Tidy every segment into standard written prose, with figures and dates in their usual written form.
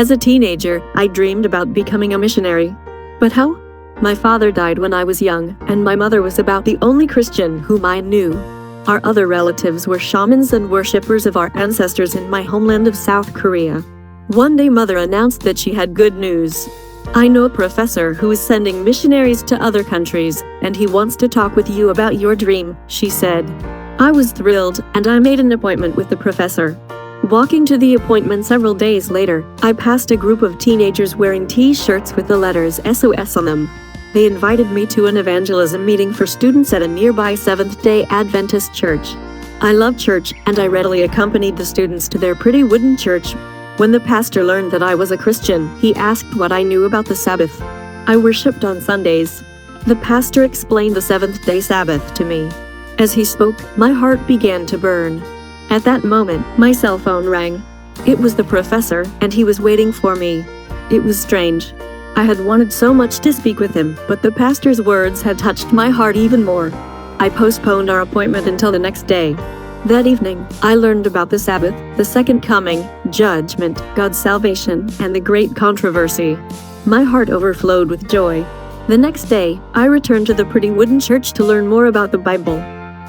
As a teenager, I dreamed about becoming a missionary. But how? My father died when I was young, and my mother was about the only Christian whom I knew. Our other relatives were shamans and worshippers of our ancestors in my homeland of South Korea. One day Mother announced that she had good news. I know a professor who is sending missionaries to other countries, and he wants to talk with you about your dream, she said. I was thrilled, and I made an appointment with the professor. Walking to the appointment several days later, I passed a group of teenagers wearing T-shirts with the letters SOS on them. They invited me to an evangelism meeting for students at a nearby Seventh-day Adventist church. I love church, and I readily accompanied the students to their pretty wooden church. When the pastor learned that I was a Christian, he asked what I knew about the Sabbath. I worshipped on Sundays. The pastor explained the seventh-day Sabbath to me. As he spoke, my heart began to burn. At that moment, my cell phone rang. It was the professor, and he was waiting for me. It was strange. I had wanted so much to speak with him, but the pastor's words had touched my heart even more. I postponed our appointment until the next day. That evening, I learned about the Sabbath, the second coming, judgment, God's salvation, and the great controversy. My heart overflowed with joy. The next day, I returned to the pretty wooden church to learn more about the Bible.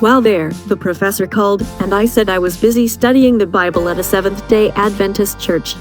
While there, the professor called, and I said I was busy studying the Bible at a Seventh-day Adventist church.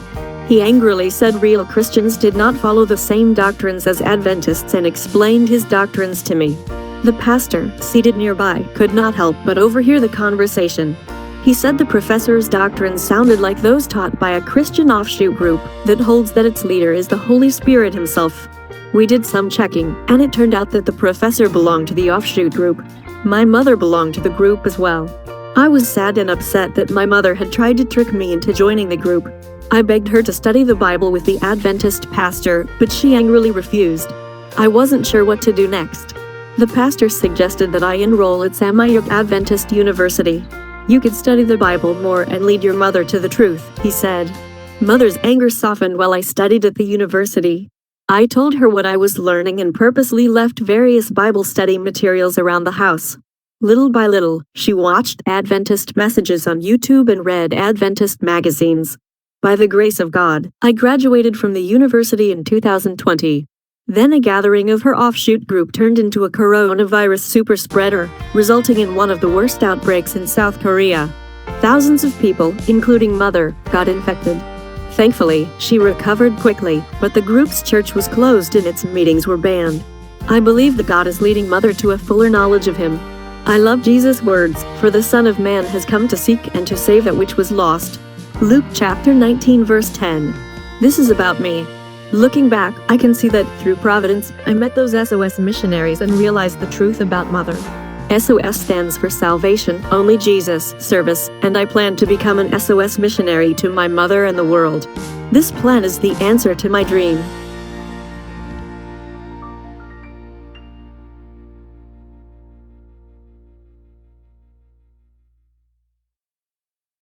He angrily said real Christians did not follow the same doctrines as Adventists and explained his doctrines to me. The pastor, seated nearby, could not help but overhear the conversation. He said the professor's doctrines sounded like those taught by a Christian offshoot group that holds that its leader is the Holy Spirit himself. We did some checking, and it turned out that the professor belonged to the offshoot group. My mother belonged to the group as well. I was sad and upset that my mother had tried to trick me into joining the group. I begged her to study the Bible with the Adventist pastor, but she angrily refused. I wasn't sure what to do next. The pastor suggested that I enroll at Sahmyook Adventist University. You could study the Bible more and lead your mother to the truth, he said. Mother's anger softened while I studied at the university. I told her what I was learning and purposely left various Bible study materials around the house. Little by little, she watched Adventist messages on YouTube and read Adventist magazines. By the grace of God, I graduated from the university in 2020. Then a gathering of her offshoot group turned into a coronavirus superspreader, resulting in one of the worst outbreaks in South Korea. Thousands of people, including Mother, got infected. Thankfully, she recovered quickly, but the group's church was closed and its meetings were banned. I believe that God is leading Mother to a fuller knowledge of Him. I love Jesus' words, "For the Son of Man has come to seek and to save that which was lost." Luke chapter 19 verse 10. This is about me. Looking back, I can see that, through providence, I met those SOS missionaries and realized the truth about Mother. SOS stands for Salvation, Only Jesus, Service, and I plan to become an SOS missionary to my mother and the world. This plan is the answer to my dream.